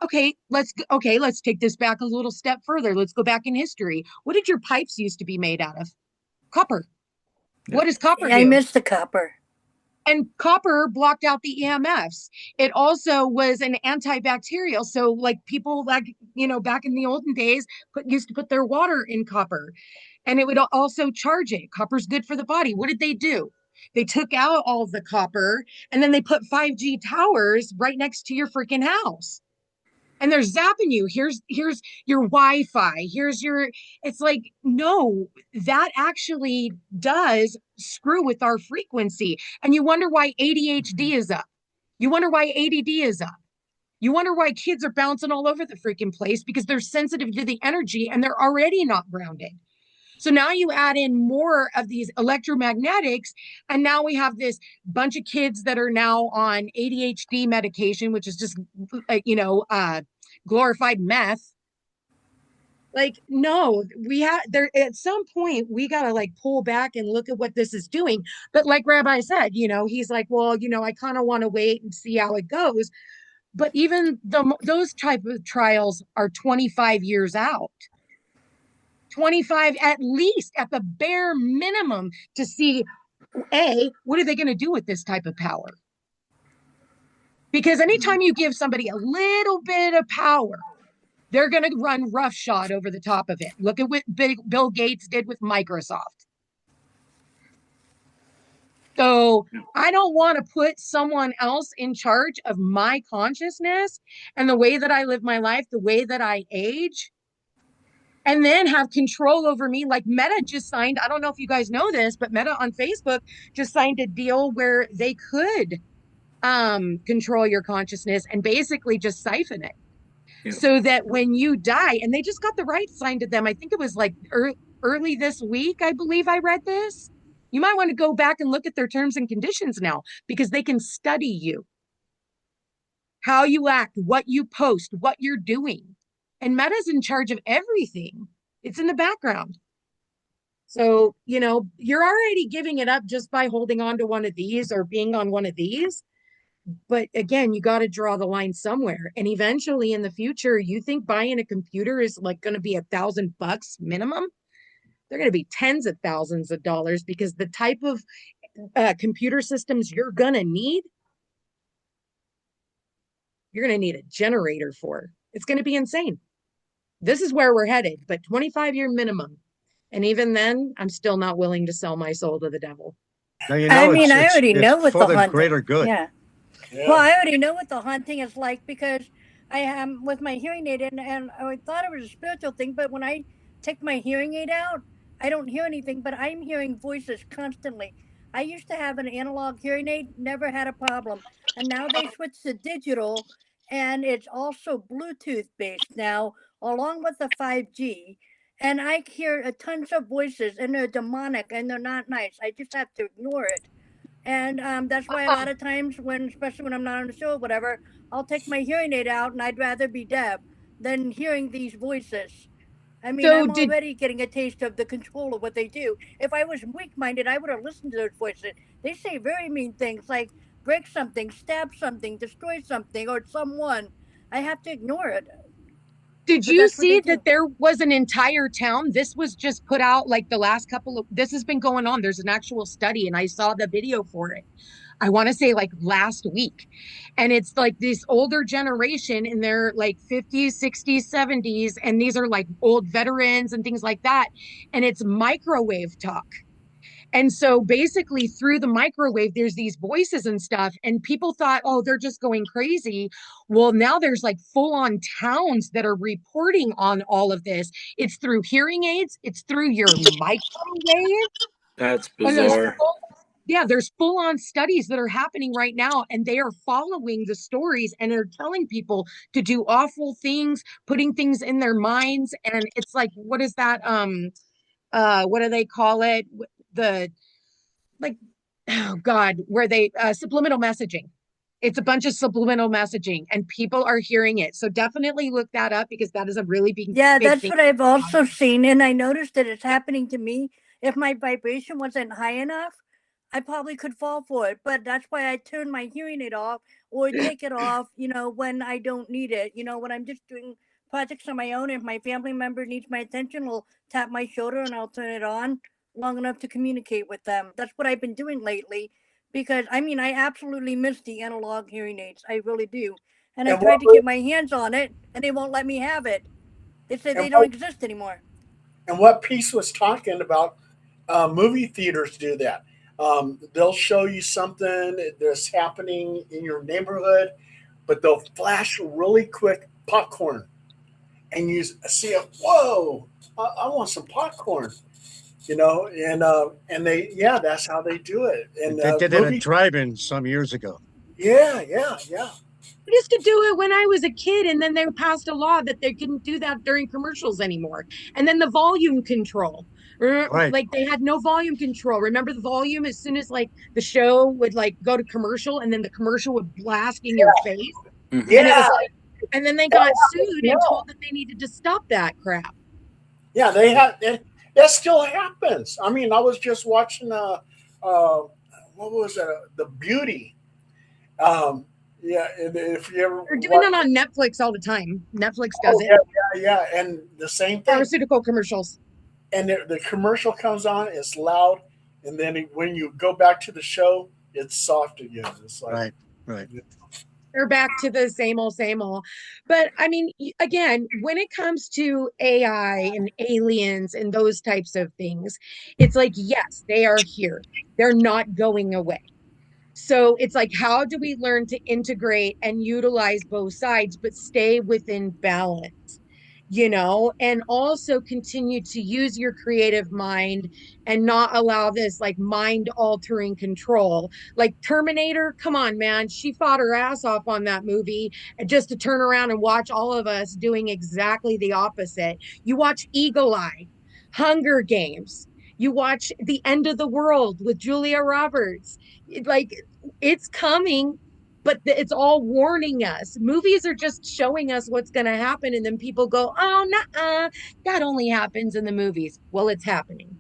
Okay, let's take this back a little step further. Let's go back in history. What did your pipes used to be made out of? Copper. Yeah. What does copper do? I miss the copper. And copper blocked out the EMFs. It also was an antibacterial. So like people back in the olden days used to put their water in copper, and it would also charge it. Copper's good for the body. What did they do? They took out all of the copper and then they put 5G towers right next to your freaking house. And they're zapping you. Here's your Wi-Fi. It's like, no, that actually does screw with our frequency. And you wonder why ADHD is up. You wonder why ADD is up. You wonder why kids are bouncing all over the freaking place because they're sensitive to the energy and they're already not grounded. So now you add in more of these electromagnetics, and now we have this bunch of kids that are now on ADHD medication, which is just, glorified meth. Like, no, we have there at some point we got to like pull back and look at what this is doing. But like Rabbi said, he's like, well, I kind of want to wait and see how it goes. But even those type of trials are 25 years out. 25 at least, at the bare minimum, to see, what are they going to do with this type of power? Because anytime you give somebody a little bit of power, they're going to run roughshod over the top of it. Look at what Bill Gates did with Microsoft. So I don't want to put someone else in charge of my consciousness and the way that I live my life, the way that I age, and then have control over me. Like Meta just signed, I don't know if you guys know this, but Meta on Facebook just signed a deal where they could control your consciousness and basically just siphon it. Yeah. So that when you die, and they just got the rights signed to them, I think it was like early this week, I believe I read this. You might want to go back and look at their terms and conditions now, because they can study you, how you act, what you post, what you're doing. And Meta's in charge of everything. It's in the background. So, you're already giving it up just by holding on to one of these or being on one of these. But again, you got to draw the line somewhere. And eventually in the future, you think buying a computer is like going to be $1,000 minimum? They're going to be tens of thousands of dollars, because the type of computer systems you're going to need, you're going to need a generator for. It's going to be insane. This is where we're headed, but 25-year minimum. And even then, I'm still not willing to sell my soul to the devil. Now, I mean, I already know what for the the greater good. Yeah. Yeah. Well, I already know what the haunting is like, because I am with my hearing aid in, and I thought it was a spiritual thing, but when I take my hearing aid out, I don't hear anything, but I'm hearing voices constantly. I used to have an analog hearing aid, never had a problem. And now they switched to digital, and it's also Bluetooth based now, along with the 5G. And I hear tons of voices, and they're demonic, and they're not nice. I just have to ignore it. And that's why a lot of times, especially when I'm not on the show or whatever, I'll take my hearing aid out, and I'd rather be deaf than hearing these voices. I mean, So I'm already getting a taste of the control of what they do. If I was weak minded, I would have listened to those voices. They say very mean things like break something, stab something, destroy something, or someone. I have to ignore it. Did But you that's what they see do. that there was an entire town? This was just put out like the last this has been going on. There's an actual study, and I saw the video for it. I want to say like last week. And it's like this older generation in their like 50s, 60s, 70s. And these are like old veterans and things like that. And it's microwave talk. And so basically, through the microwave, there's these voices and stuff. And people thought, oh, they're just going crazy. Well, now there's like full on towns that are reporting on all of this. It's through hearing aids, it's through your microwave. That's And there's bizarre. there's full on studies that are happening right now, and they are following the stories and are telling people to do awful things, putting things in their minds. And it's like, what is that? What do they call it? The like, oh God, where they subliminal messaging. It's a bunch of subliminal messaging, and people are hearing it. So definitely look that up, because that is a really Yeah, big that's thing. what I've also seen, and I noticed that it's happening to me. If my vibration wasn't high enough, I probably could fall for it. But that's why I turn my hearing aid off or take it off, when I don't need it. When I'm just doing projects on my own, if my family member needs my attention, will tap my shoulder and I'll turn it on long enough to communicate with them. That's what I've been doing lately, because I mean, I absolutely miss the analog hearing aids. I really do. And I And tried what to get my hands on it, and they won't let me have it. They say and they don't what, exist anymore. and what Peace was talking about, movie theaters do that. They'll show you something that's happening in your neighborhood, but they'll flash really quick popcorn, and you see it. Whoa! I want some popcorn. And that's how they do it. And They did that at drive-in some years ago. yeah. I used to do it when I was a kid, and then they passed a law that they couldn't do that during commercials anymore. And then the volume control. Right. Like they had no volume control. Remember the volume, as soon as like the show would like go to commercial, and then the commercial would blast in your face. Mhm. And it Yeah, was like, and then they got sued and told that they needed to stop that crap. yeah. They have that still happens. I mean, I was just watching what was it? The Beauty. Yeah, and if you ever They're doing it on Netflix all the time. Netflix does it. yeah, and the same thing. Pharmaceutical commercials. And the commercial comes on, it's loud, and then when you go back to the show, it's soft again. It's like right. They're back to the same old, same old. But I mean, again, when it comes to AI and aliens and those types of things, it's like, yes, they are here. They're not going away. So it's like, how do we learn to integrate and utilize both sides, but stay within balance? and also continue to use your creative mind and not allow this like mind altering control. Like Terminator, come on, man. She fought her ass off on that movie just to turn around and watch all of us doing exactly the opposite. You watch Eagle Eye, Hunger Games. You watch The End of the World with Julia Roberts. Like, it's coming, but it's all warning us. Movies are just showing us what's going to happen, and then people go, "Oh, nah, that only happens in the movies." Well, it's happening.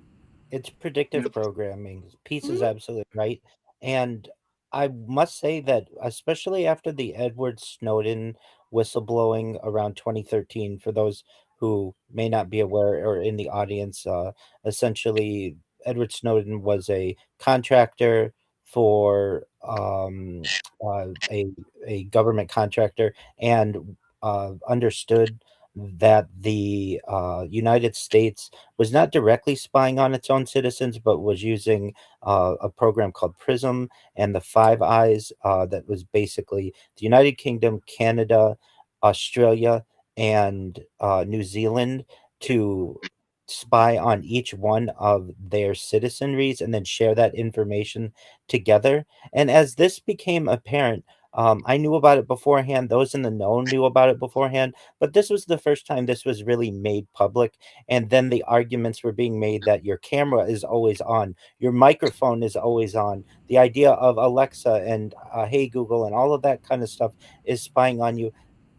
It's predictive Yep. programming. Peace is Mhm. absolutely right. And I must say that, especially after the Edward Snowden whistleblowing around 2013, for those who may not be aware or in the audience, essentially, Edward Snowden was a contractor for a government contractor, and understood that the United States was not directly spying on its own citizens, but was using a program called PRISM and the Five Eyes, that was basically the United Kingdom, Canada, Australia, and New Zealand to spy on each one of their citizenries and then share that information together. And as this became apparent, I knew about it beforehand. Those in the know knew about it beforehand, but this was the first time this was really made public. And then the arguments were being made that your camera is always on, your microphone is always on. The idea of Alexa and Hey Google and all of that kind of stuff is spying on you,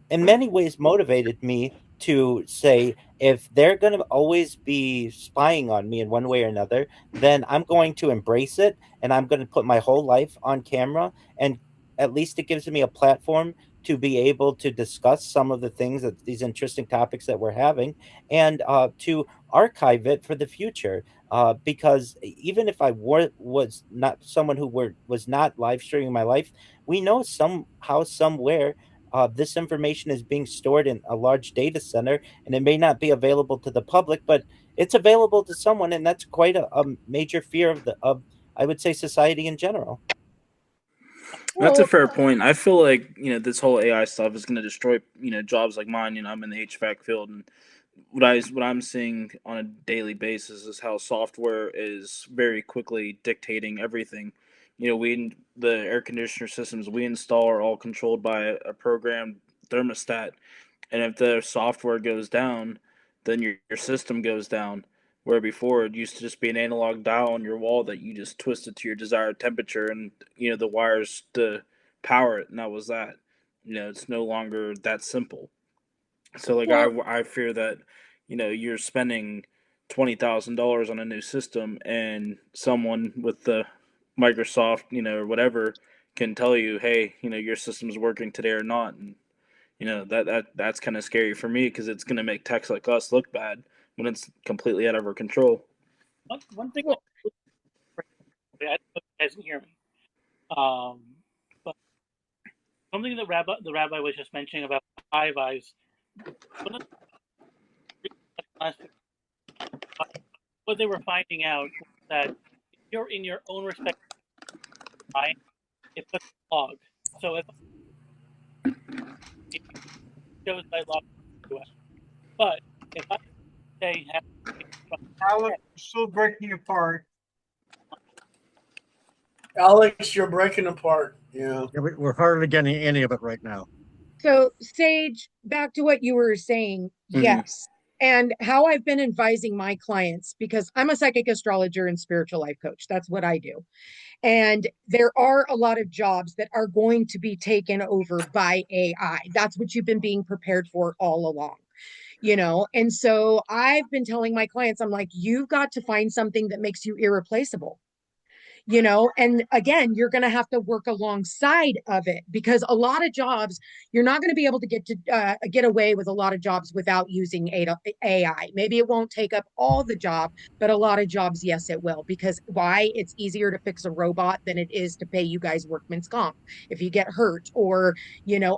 in many ways motivated me to say, if they're going to always be spying on me in one way or another, then I'm going to embrace it, and I'm going to put my whole life on camera. And at least it gives me a platform to be able to discuss some of the things, that these interesting topics that we're having, and to archive it for the future. Because even if was not someone who was not live streaming my life, we know somehow, somewhere, this information is being stored in a large data center, and it may not be available to the public, but it's available to someone, and that's quite a major fear of, I would say, society in general. That's a Well, fair point. I feel like this whole AI stuff is going to destroy jobs like mine. I'm in the HVAC field, and what I'm seeing on a daily basis is how software is very quickly dictating everything. The air conditioner systems we install are all controlled by a programmed thermostat, and if the software goes down, then your system goes down. Where before it used to just be an analog dial on your wall that you just twisted to your desired temperature, and the wires to power it, and that was that. It's no longer that simple. So like well, I fear that you're spending $20,000 on a new system, and someone with the Microsoft or whatever can tell you, hey, your system's working today or not, and that's kind of scary for me because it's going to make techs like us look bad when it's completely out of our control. One thing, well, I don't know if you guys can hear me. Um, but something that the rabbi was just mentioning about Five Eyes. One of the, what they were finding out was that if you're in your own respective mind, it puts a log. So if it shows I log to it, but if I say have Alex, you're still breaking apart. Alex, you're breaking apart. Yeah. Yeah, we're hardly getting any of it right now. so Sage, back to what you were saying. Mm-hmm. Yes. And how I've been advising my clients, because I'm a psychic astrologer and spiritual life coach. That's what I do. And there are a lot of jobs that are going to be taken over by AI. That's what you've been being prepared for all along. And so I've been telling my clients, I'm like, you've got to find something that makes you irreplaceable. And again, you're going to have to work alongside of it, because a lot of jobs, you're not going to be able to get away with a lot of jobs without using AI. Maybe it won't take up all the job, but a lot of jobs, yes, it will. Because why? It's easier to fix a robot than it is to pay you guys workman's comp if you get hurt, or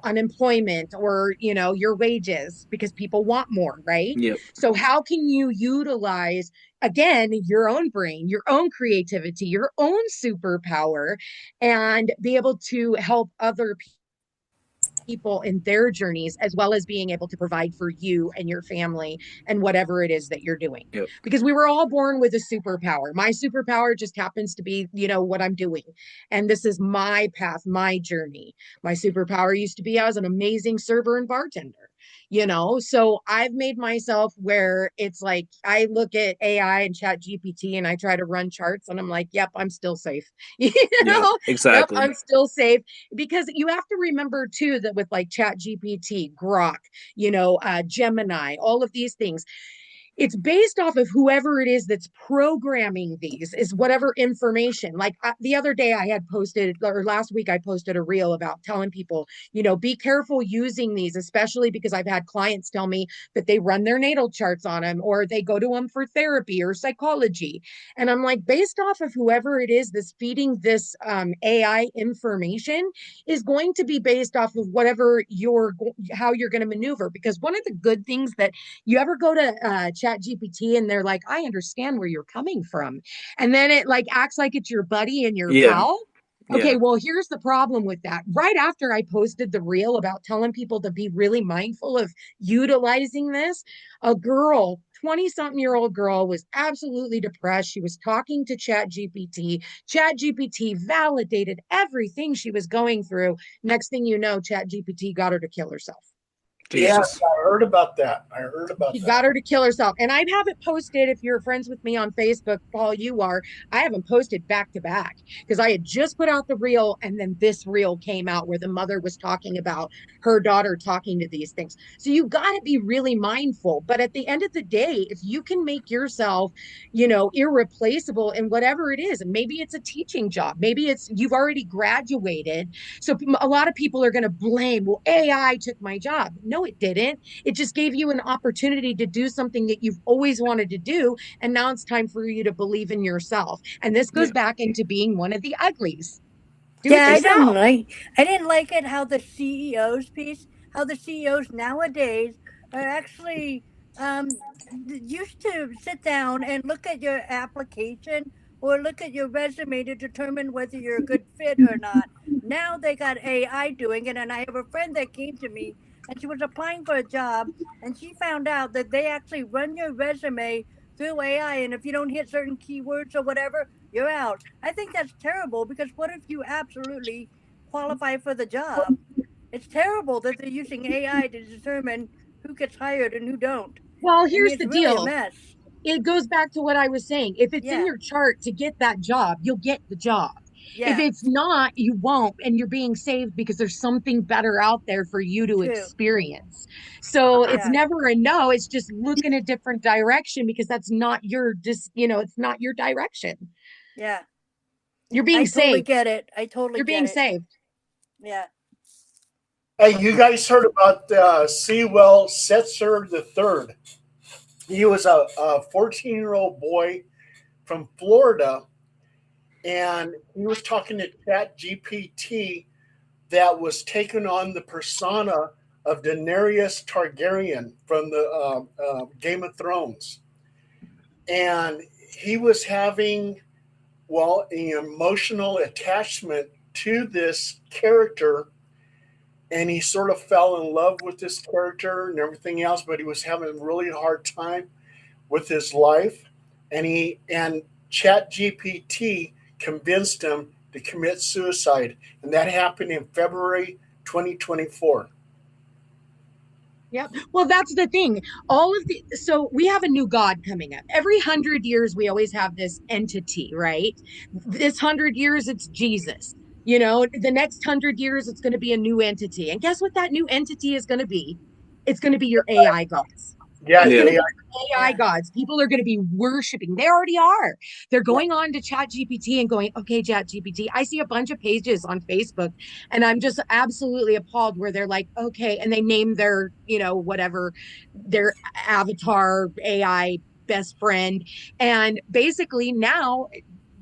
unemployment, or your wages, because people want more, right? Yep. So how can you utilize, again, your own brain, your own creativity, your own superpower, and be able to help other people? people in their journeys, as well as being able to provide for you and your family and whatever it is that you're doing. Yep. Because we were all born with a superpower. My superpower just happens to be, what I'm doing. And this is my path, my journey. My superpower used to be I was an amazing server and bartender. So I've made myself where it's like I look at AI and chat GPT and I try to run charts and I'm like, yep, I'm still safe. Yeah, Yep, exactly. I'm still safe. Because you have to remember too that with like chat GPT, Grok, Gemini, all of these things, it's based off of whoever it is that's programming these, is whatever information. Like the other day I had posted, or last week I posted a reel about telling people, be careful using these, especially because I've had clients tell me that they run their natal charts on them or they go to them for therapy or psychology. And I'm like, based off of whoever it is that's feeding this AI information is going to be based off of whatever how you're going to maneuver. Because one of the good things that you ever go to chat GPT and they're like, I understand where you're coming from. And then it like acts like it's your buddy and your Yeah. pal. Okay, Yeah. well, here's the problem with that. Right after I posted the reel about telling people to be really mindful of utilizing this, a girl, 20-something-year-old girl, was absolutely depressed. She was talking to Chat GPT. Chat GPT validated everything she was going through. Next thing you know, Chat GPT got her to kill herself. Yes, Jesus. I heard about that. She got her to kill herself. And I haven't posted, if you're friends with me on Facebook, Paul, you are, I haven't posted back to back because I had just put out the reel and then this reel came out where the mother was talking about her daughter talking to these things. So you got to be really mindful. But at the end of the day, if you can make yourself, irreplaceable in whatever it is, and maybe it's a teaching job, maybe it's you've already graduated. So a lot of people are going to blame, well, AI took my job. No, it didn't. It just gave you an opportunity to do something that you've always wanted to do. And now it's time for you to believe in yourself. And this goes Yeah. back into being one of the uglies. Do it Yeah, yourself. I didn't like it how the CEOs piece, how the CEOs nowadays are actually used to sit down and look at your application or look at your resume to determine whether you're a good fit or not. Now they got AI doing it, and I have a friend that came to me and she was applying for a job and she found out that they actually run your resume through AI, and if you don't hit certain keywords or whatever, you're out. I think that's terrible because what if you absolutely qualify for the job? It's terrible that they're using AI to determine who gets hired and who don't. Well, I mean, here's it's the really a deal. mess. It goes back to what I was saying. If it's in Yeah, your chart to get that job, you'll get the job. If yeah, it's not, you won't, and you're being saved because there's something better out there for you to true. experience. So it's Yeah, never a no, it's just look in a different direction because that's not it's not your direction. yeah. You're I being totally saved. get it. I totally You're get being it. saved. Yeah. Hey, you guys heard about Sewell Setzer the Third? He was a 14-year-old boy from Florida, and he was talking to Chat GPT that was taking on the persona of Daenerys Targaryen from the Game of Thrones. And he was having, well, an emotional attachment to this character. And he sort of fell in love with this character and everything else, but he was having a really hard time with his life. And Chat GPT convinced him to commit suicide. And that happened in February 2024. Yep. Well, that's the thing. So we have a new God coming up. Every 100 years, we always have this entity, right? This 100 years, it's Jesus. The next 100 years, it's going to be a new entity. And guess what that new entity is going to be? It's going to be your AI gods. Yeah, It's going Yeah. to be AI Yeah. gods. People are going to be worshiping. They already are. They're going on to Chat GPT and going, okay, Chat GPT. I see a bunch of pages on Facebook and I'm just absolutely appalled where they're like, okay, and they name their, whatever, their avatar AI best friend. And basically now,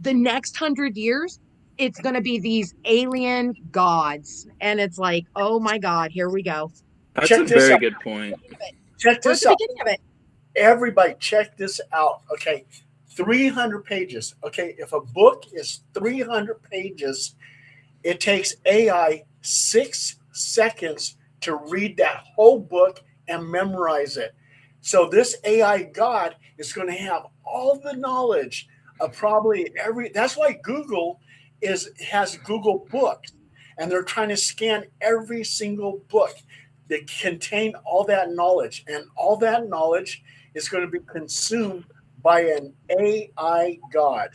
the next 100 years, it's going to be these alien gods. And it's like, oh my God, here we go. That's a check this very out. good point. Check We're at this the out. beginning of it. Everybody, check this out. Okay, 300 pages. Okay, if a book is 300 pages, it takes AI seconds to read that whole book and memorize it. So this AI God is going to have all the knowledge of probably every. That's why Google has Google Books, and they're trying to scan every single book that contain all that knowledge, and all that knowledge is going to be consumed by an AI God.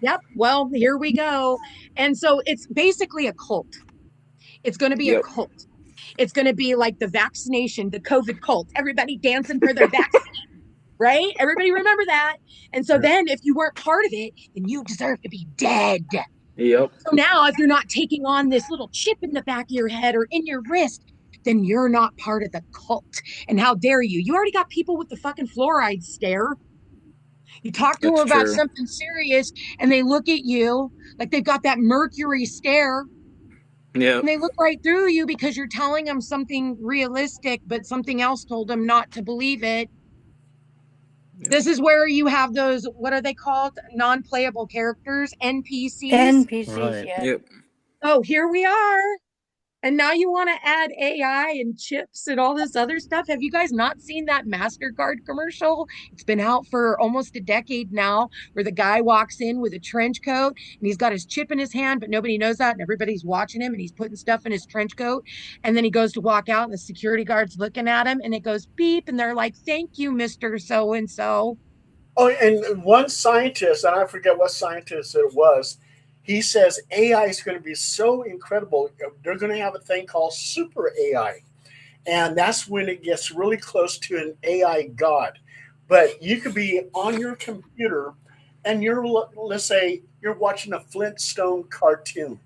Yep. Well, here we go. And so it's basically a cult. It's going to be a cult. It's going to be like the vaccination, the COVID cult. Everybody dancing for their vaccine, right? Everybody remember that. And so then if you weren't part of it, then you deserve to be dead. Yep. So now if you're not taking on this little chip in the back of your head or in your wrist, then you're not part of the cult. And how dare you? You already got people with the fucking fluoride stare. You talk to That's them about true. something serious and they look at you like they've got that mercury stare. Yeah. And they look right through you because you're telling them something realistic, but something else told them not to believe it. Yep. This is where you have those, what are they called? Non-playable characters, NPCs. NPCs, Right. yeah. Yep. Oh, here we are. And now you want to add AI and chips and all this other stuff. Have you guys not seen that MasterCard commercial? It's been out for almost a decade now, where the guy walks in with a trench coat and he's got his chip in his hand, but nobody knows that. And everybody's watching him and he's putting stuff in his trench coat. And then he goes to walk out and the security guard's looking at him and it goes beep. And they're like, "Thank you, Mr. So and so." Oh, and one scientist, and I forget what scientist it was, he says AI is going to be so incredible. They're going to have a thing called super AI. And that's when it gets really close to an AI God. But you could be on your computer and let's say, you're watching a Flintstone cartoon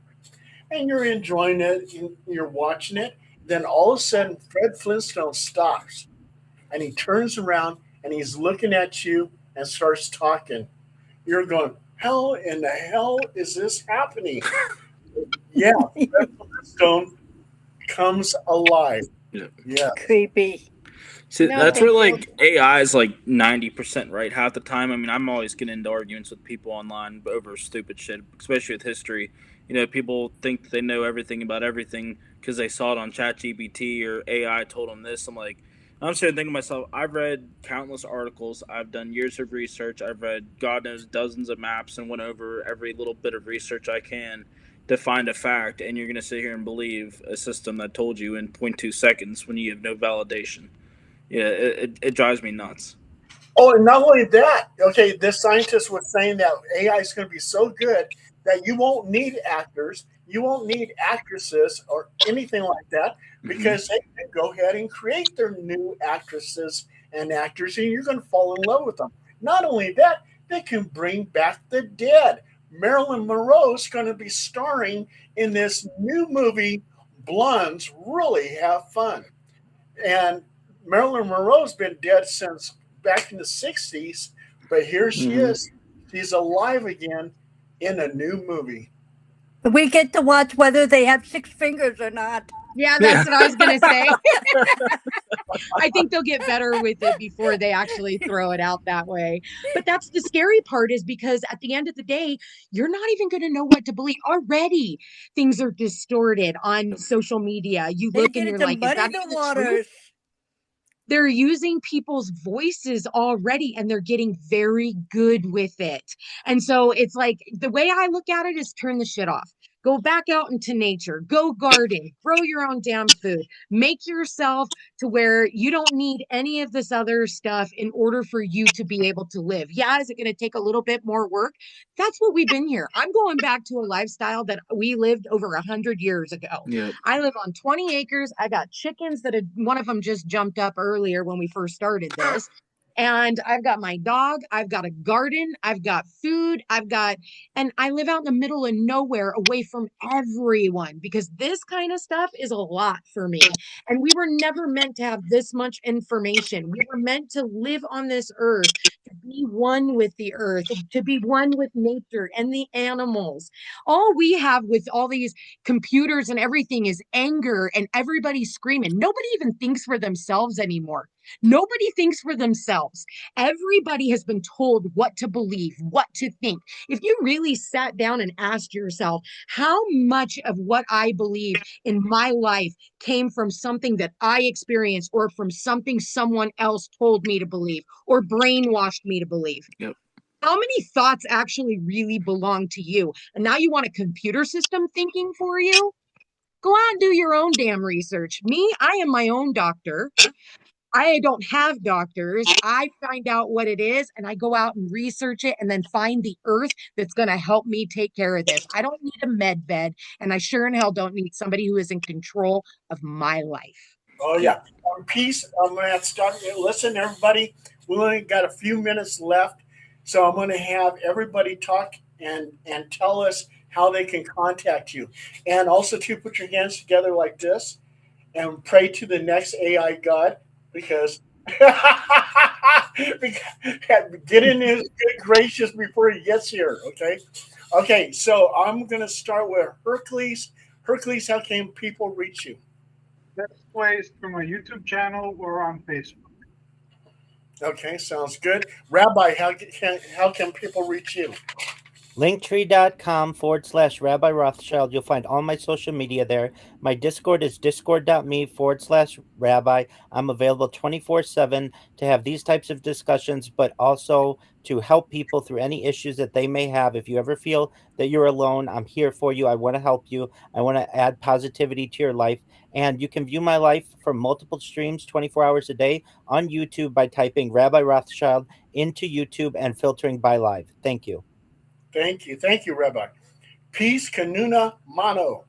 and you're enjoying it, and you're watching it. Then all of a sudden, Fred Flintstone stops and he turns around and he's looking at you and starts talking. You're going, how in the hell is this happening? Yeah, Fred Flintstone comes alive. Yeah. Yeah. Creepy. See, No, that's thank where you. like AI is like 90% right half the time. I mean, I'm always getting into arguments with people online over stupid shit, especially with history. You know, people think they know everything about everything because they saw it on ChatGPT or AI told them this. I'm sitting thinking to myself, I've read countless articles, I've done years of research, I've read God knows dozens of maps and went over every little bit of research I can to find a fact, and you're going to sit here and believe a system that told you in 0.2 seconds when you have no validation. Yeah, it drives me nuts. Oh, and not only that, okay, this scientist was saying that AI is going to be so good that you won't need actors, you won't need actresses or anything like that, because they can go ahead and create their new actresses and actors, and you're going to fall in love with them. Not only that, they can bring back the dead. Marilyn Monroe is going to be starring in this new movie, Blondes Really Have Fun. And Marilyn Monroe's been dead since back in the 60s, but here she is. She's alive again in a new movie. We get to watch whether they have 6 fingers or not. Yeah, that's what I was going to say. I think they'll get better with it before they actually throw it out that way. But that's the scary part, is because at the end of the day, you're not even going to know what to believe. Already, things are distorted on social media. You They look and did it you're to like, is muddy that the even the truth? waters. They're using people's voices already and they're getting very good with it. And so it's like, the way I look at it is turn the shit off. Go back out into nature, go garden, grow your own damn food, make yourself to where you don't need any of this other stuff in order for you to be able to live. Yeah, is it going to take a little bit more work? That's what we've been here. I'm going back to a lifestyle that we lived over 100 years ago. Yep. I live on 20 acres. I got chickens that one of them just jumped up earlier when we first started this. And I've got my dog, I've got a garden, I've got food, and I live out in the middle of nowhere away from everyone, because this kind of stuff is a lot for me. And we were never meant to have this much information. We were meant to live on this earth, to be one with the earth, to be one with nature and the animals. All we have with all these computers and everything is anger and everybody's screaming. Nobody even thinks for themselves anymore. Nobody thinks for themselves. Everybody has been told what to believe, what to think. If you really sat down and asked yourself, how much of what I believe in my life came from something that I experienced or from something someone else told me to believe or brainwashed me to believe? Yep. How many thoughts actually really belong to you? And now you want a computer system thinking for you? Go out and do your own damn research. Me, I am my own doctor. I don't have doctors. I find out what it is and I go out and research it and then find the earth that's going to help me take care of this. I don't need a med bed, and I sure in hell don't need somebody who is in control of my life. Oh yeah. Peace. I'm gonna have to start. Listen, everybody. We only got a few minutes left, so I'm gonna have everybody talk and tell us how they can contact you, and also to put your hands together like this and pray to the next AI God because. Get in his good gracious before he gets here, okay? Okay, so I'm gonna start with Hercules. Hercules, how can people reach you? Best ways through my YouTube channel or on Facebook. Okay, sounds good. Rabbi, how can people reach you? Linktree.com/Rabbi Rothchild. You'll find all my social media there. My Discord is discord.me/Rabbi. I'm available 24/7 to have these types of discussions, but also to help people through any issues that they may have. If you ever feel that you're alone, I'm here for you. I want to help you. I want to add positivity to your life. And you can view my life from multiple streams 24 hours a day on YouTube by typing Rabbi Rothschild into YouTube and filtering by live. Thank you. Thank you, Rabbi. Peace, Kanuna, Mano.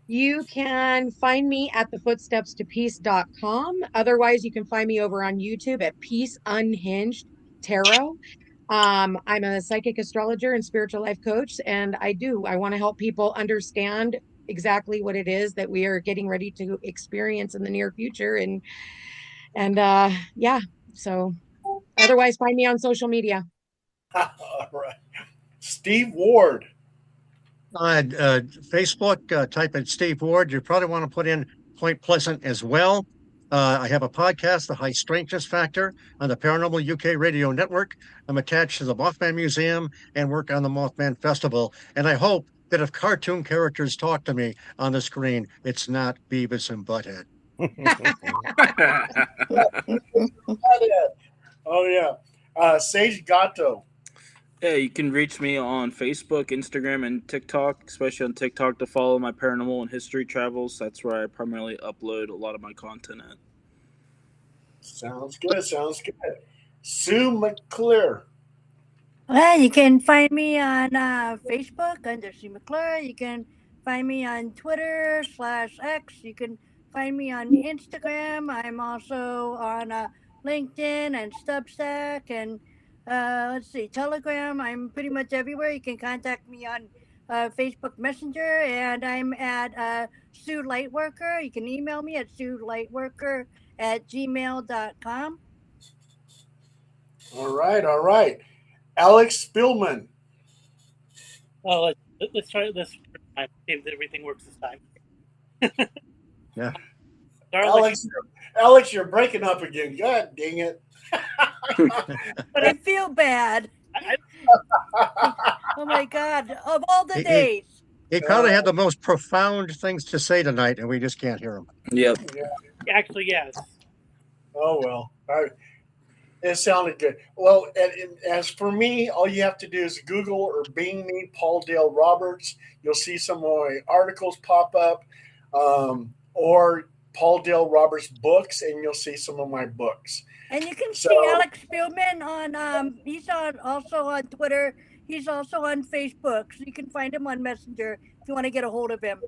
You can find me at thefootstepstopeace.com. Otherwise, you can find me over on YouTube at Peace Unhinged Tarot. I'm a psychic astrologer and spiritual life coach, and I want to help people understand exactly what it is that we are getting ready to experience in the near future. And yeah, so otherwise, find me on social media. All right. Steve Ward. Facebook, type in Steve Ward. You probably want to put in Point Pleasant as well. I have a podcast, The High Strangeness Factor, on the Paranormal UK Radio Network. I'm attached to the Mothman Museum and work on the Mothman Festival. And I hope that if cartoon characters talk to me on the screen, it's not Beavis and Butthead. Oh, yeah. Sage Gatto. Yeah, you can reach me on Facebook, Instagram, and TikTok, especially on TikTok to follow my paranormal and history travels. That's where I primarily upload a lot of my content at. Sounds good. Sue McClure. Well, you can find me on Facebook under Sue McClure. You can find me on Twitter/X. You can find me on Instagram. I'm also on LinkedIn and Substack and let's see, Telegram. I'm pretty much everywhere. You can contact me on Facebook Messenger, and I'm at Sue Lightworker. You can email me at suelightworker@gmail.com. All right. Alex Spillman. Oh, let's try this first time. See if everything works this time. Yeah. Alex, you're breaking up again. God dang it. But I feel bad. Oh my God. Of all the He days. probably had the most profound things to say tonight, and we just can't hear him. Yep. Actually, yes. Oh, well. It sounded good. Well, and as for me, all you have to do is Google or Bing me, Paul Dale Roberts. You'll see some of my articles pop up, or Paul Dale Roberts books, and you'll see some of my books. And you can see Alex Spielman on he's also on Twitter. He's also on Facebook. So you can find him on Messenger if you want to get a hold of him.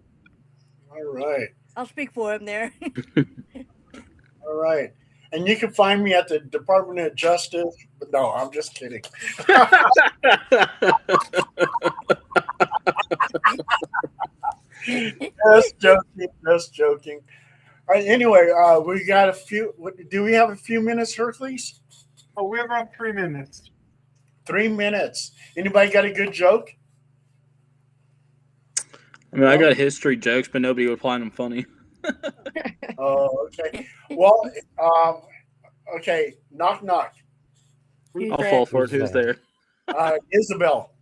All right. I'll speak for him there. All right. And you can find me at the Department of Justice. But no, I'm just kidding. Just joking. All right, anyway, we got a few. Do we have a few minutes, Hercules? Oh, we have around 3 minutes. 3 minutes. Anybody got a good joke? I mean, I got history jokes, but nobody would find them funny. Oh, okay. Well, Okay, knock knock. Who's I'll there? fall for it. Who's Who's there? Isabel.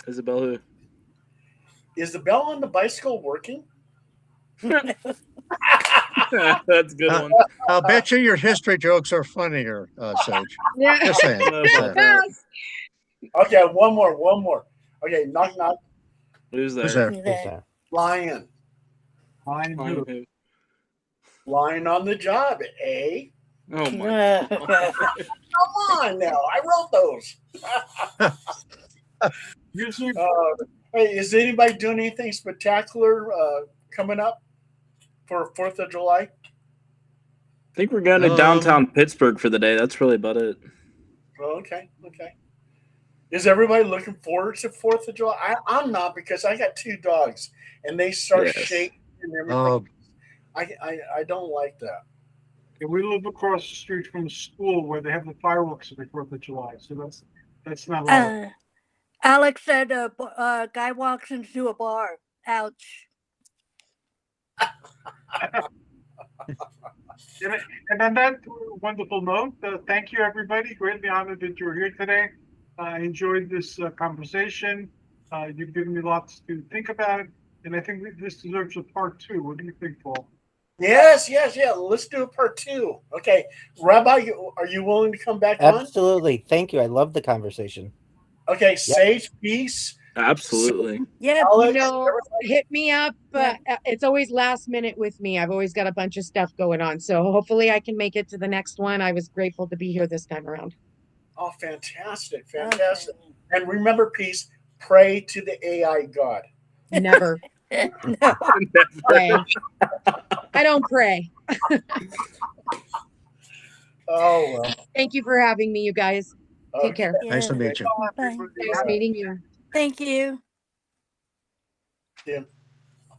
Isabel who? Is the bell on the bicycle working? That's a good one. I'll bet you your history jokes are funnier, Sage. Yeah. Just saying. I don't know about that. Okay, one more. Okay, knock knock. Who's Who's there? there? Who's Who's there? there? Lion. Mine Lion who? who? Lying on the job, eh? Oh my god. Come on now, I wrote those. Usually, Hey, is anybody doing anything spectacular coming up for 4th of July? I think we're going to downtown Pittsburgh for the day. That's really about it. Oh, okay. Is everybody looking forward to 4th of July? I'm not, because I got 2 dogs and they start Yes. shaking and everything. Oh, I don't like that. and we live across the street from a school where they have the fireworks on the 4th of July. So that's not allowed. Alex said a guy walks into a bar. Ouch. And on that wonderful note, thank you, everybody. Greatly honored that you're here today. I enjoyed this conversation. You've given me lots to think about, and I think this deserves a part 2. What do you think, Paul? Yes. Let's do a part 2. Okay, Rabbi, are you willing to come back on? Absolutely. Thank you. I love the conversation. Okay, Sage, peace. Absolutely. Yeah, Alex, Hit me up. It's always last minute with me. I've always got a bunch of stuff going on. So hopefully I can make it to the next one. I was grateful to be here this time around. Oh, fantastic. Okay. And remember, peace, pray to the AI God. Never. No. Pray. I don't pray. Oh, well. Thank you for having me, you guys. Take care. nice to meet you. Bye. Nice meeting you. Thank you. Yeah.